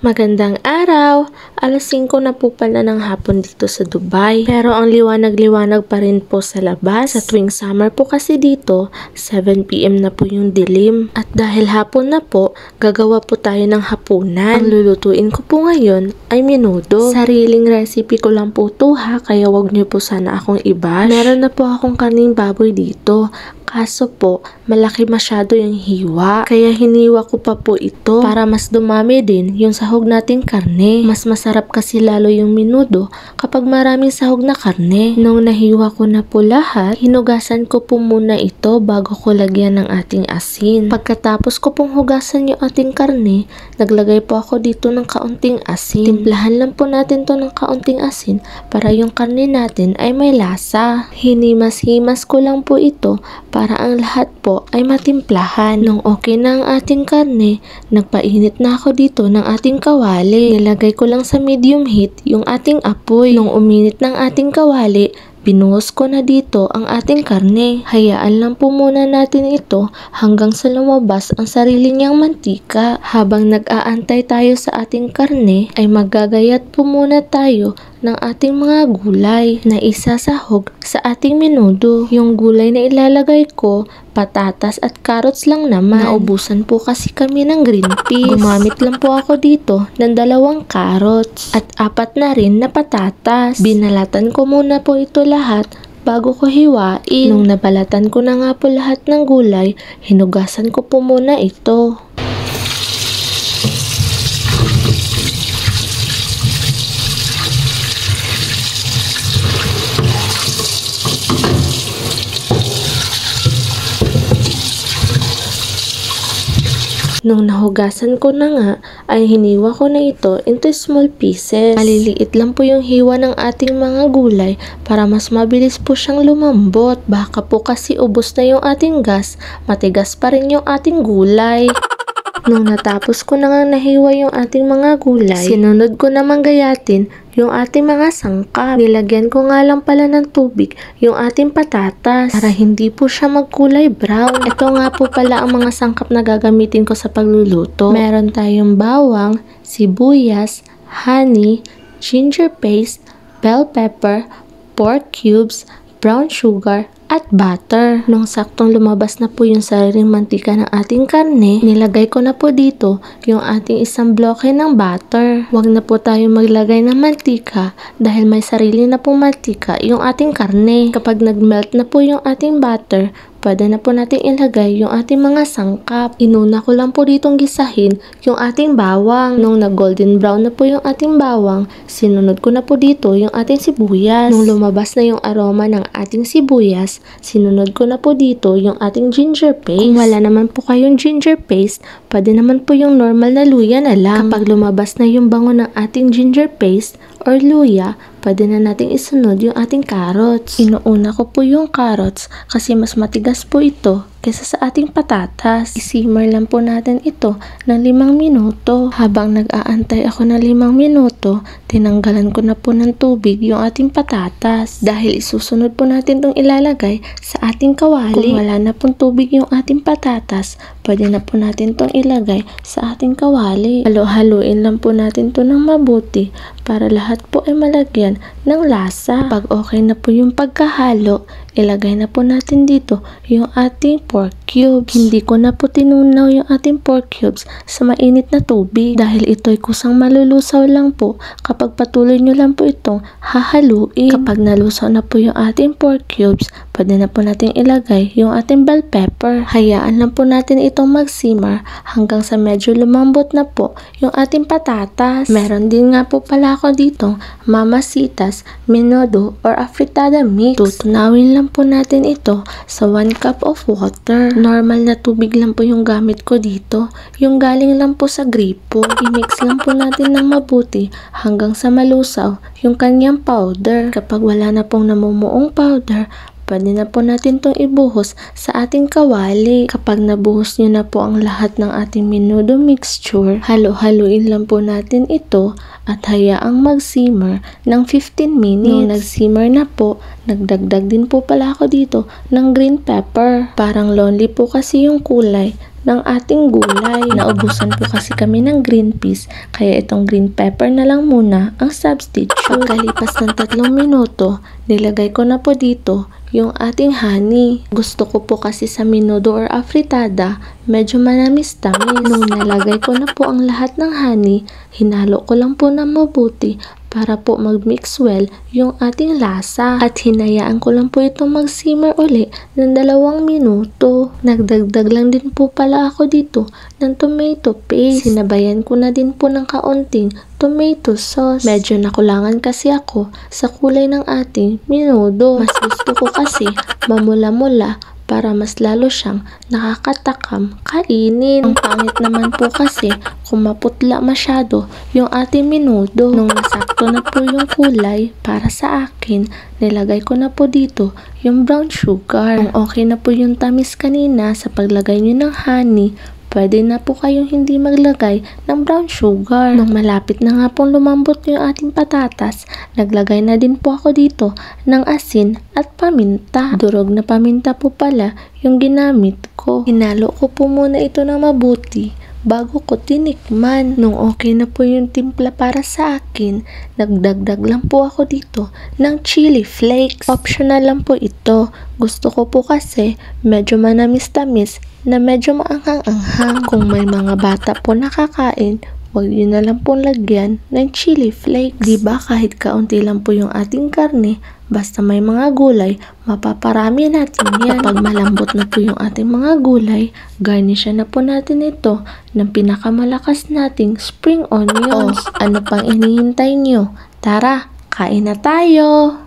Magandang araw! Alas 5 na po pala ng hapon dito sa Dubai. Pero ang liwanag-liwanag pa rin po sa labas. Sa tuwing summer po kasi dito, 7 PM na po yung dilim. At dahil hapon na po, gagawa po tayo ng hapunan. Ang lulutuin ko po ngayon ay menudo. Sariling recipe ko lang po to ha, kaya wag niyo po sana akong i-bash. Meron na po akong karning baboy dito. Kaso po, malaki masyado yung hiwa. Kaya hiniwa ko pa po ito para mas dumami din yung sahog nating karne. Mas masarap kasi lalo yung menudo kapag maraming sahog na karne. Nung nahiwa ko na po lahat, hinugasan ko po muna ito bago ko lagyan ng ating asin. Pagkatapos ko pong hugasan yung ating karne, naglagay po ako dito ng kaunting asin. Timplahan lang po natin to ng kaunting asin para yung karne natin ay may lasa. Hinimas-himas ko lang po ito para ang lahat po ay matimplahan. Nung okay na ang ating karne, nagpainit na ako dito ng ating kawali. Nilagay ko lang sa medium heat yung ating apoy. Nung uminit ng ating kawali, binuhos ko na dito ang ating karne. Hayaan lang po muna natin ito hanggang sa lumabas ang sarili niyang mantika. Habang nag-aantay tayo sa ating karne, ay maggagayat po muna tayo ng ating mga gulay na isasahog sa ating menudo. Yung gulay na ilalagay ko, patatas at carrots lang naman. Naubusan po kasi kami ng green peas. Gumamit lang po ako dito ng 2 carrots at 4 na rin na patatas. Binalatan ko muna po ito lahat bago ko hiwain. Nung nabalatan ko na nga po lahat ng gulay, hinugasan ko po muna ito. Nung nahugasan ko na nga, ay hiniwa ko na ito into small pieces. Maliliit lang po yung hiwa ng ating mga gulay para mas mabilis po siyang lumambot. Baka po kasi ubos na yung ating gas, matigas pa rin yung ating gulay. Nung natapos ko na nga nahiwa yung ating mga gulay, sinunod ko namang gayatin yung ating mga sangkap. Nilagyan ko nga lang pala ng tubig yung ating patatas para hindi po siya magkulay brown. Ito nga po pala ang mga sangkap na gagamitin ko sa pagluluto. Meron tayong bawang, sibuyas, honey, ginger paste, bell pepper, pork cubes, brown sugar, at butter. Nung saktong lumabas na po yung sariling mantika ng ating karne, nilagay ko na po dito yung ating isang bloke ng butter. Huwag na po tayo maglagay ng mantika dahil may sarili na pong mantika yung ating karne. Kapag nagmelt na po yung ating butter, pwede na po natin ilagay yung ating mga sangkap. Inuna ko lang po ditong gisahin yung ating bawang. Nung nag-golden brown na po yung ating bawang, sinunod ko na po dito yung ating sibuyas. Nung lumabas na yung aroma ng ating sibuyas, sinunod ko na po dito yung ating ginger paste. Kung wala naman po kayong ginger paste, pwede naman po yung normal na luya na lang. Kapag lumabas na yung bango ng ating ginger paste or luya, pwede na nating isunod yung ating carrots. Inuuna ko po yung carrots kasi mas matigas po ito kaysa sa ating patatas. I-simmer lang po natin ito ng 5 minuto. Habang nag-aantay ako ng 5 minuto, tinanggalan ko na po ng tubig yung ating patatas. Dahil isusunod po natin itong ilalagay sa ating kawali. Kung wala na pong tubig yung ating patatas, pwede na po natin itong ilagay sa ating kawali. Halo-haluin lang po natin ito ng mabuti para lahat po ay malagyan ng lasa. Pag okay na po yung pagkahalo, ilagay na po natin dito yung ating pork cubes. Hindi ko na po tinunaw yung ating pork cubes sa mainit na tubig dahil ito'y kusang malulusaw lang po kapag patuloy nyo lang po itong hahaluin. Kapag nalusaw na po yung ating pork cubes, pwede na po natin ilagay yung ating bell pepper. Hayaan lang po natin itong mag-simmer hanggang sa medyo lumambot na po yung ating patatas. Meron din nga po pala ako ditong mamasitas, menudo or afritada mix. Tutunawin lang po natin ito sa 1 cup of water. Normal na tubig lang po yung gamit ko dito. Yung galing lang po sa gripo. I-mix lang po natin ng mabuti hanggang sa malusaw yung kanyang powder. Kapag wala na pong namumuong powder, pwede na po natin itong ibuhos sa ating kawali. Kapag nabuhos nyo na po ang lahat ng ating menudo mixture, halo-haluin lang po natin ito at hayaang mag-simmer ng 15 minutes. Nung nag-simmer na po, nagdagdag din po pala ako dito ng green pepper. Parang lonely po kasi yung kulay ng ating gulay. Naubusan po kasi kami ng green peas, kaya itong green pepper na lang muna ang substitute. Pagkalipas ng 3 minuto, nilagay ko na po dito yung ating honey. Gusto ko po kasi sa menudo or afritada, medyo manamis-tamis. Nung nalagay ko na po ang lahat ng honey, hinalo ko lang po na mabuti para po mag-mix well yung ating lasa. At hinayaan ko lang po itong mag-simmer uli ng 2 minuto. Nagdagdag lang din po pala ako dito ng tomato paste. Sinabayan ko na din po ng kaunting tomato sauce. Medyo nakulangan kasi ako sa kulay ng ating menudo. Mas gusto ko kasi mamula-mula para mas lalo siyang nakakatakam kainin. Ang pangit naman po kasi kung maputla masyado yung ating menudo. Nung nasakto na po yung kulay para sa akin, nilagay ko na po dito yung brown sugar. Kung okay na po yung tamis kanina sa paglagay nyo ng honey, pwede na po kayong hindi maglagay ng brown sugar. Nung malapit na nga pong lumambot yung ating patatas, naglagay na din po ako dito ng asin at paminta. Durog na paminta po pala yung ginamit ko. Hinalo ko po muna ito na mabuti bago ko tinikman. Nung okay na po yung timpla para sa akin, nagdagdag lang po ako dito ng chili flakes. Optional lang po ito. Gusto ko po kasi medyo manamis-tamis na medyo maanghang-anghang. Kung may mga bata po nakakain, huwag yun na lang pong lagyan ng chili flakes. Diba kahit kaunti lang po yung ating karne, basta may mga gulay, mapaparami natin yan. Kapag malambot na po yung ating mga gulay, garnishan na po natin ito ng pinakamalakas nating spring onions. Ano pang inihintay nyo? Tara, kain na tayo!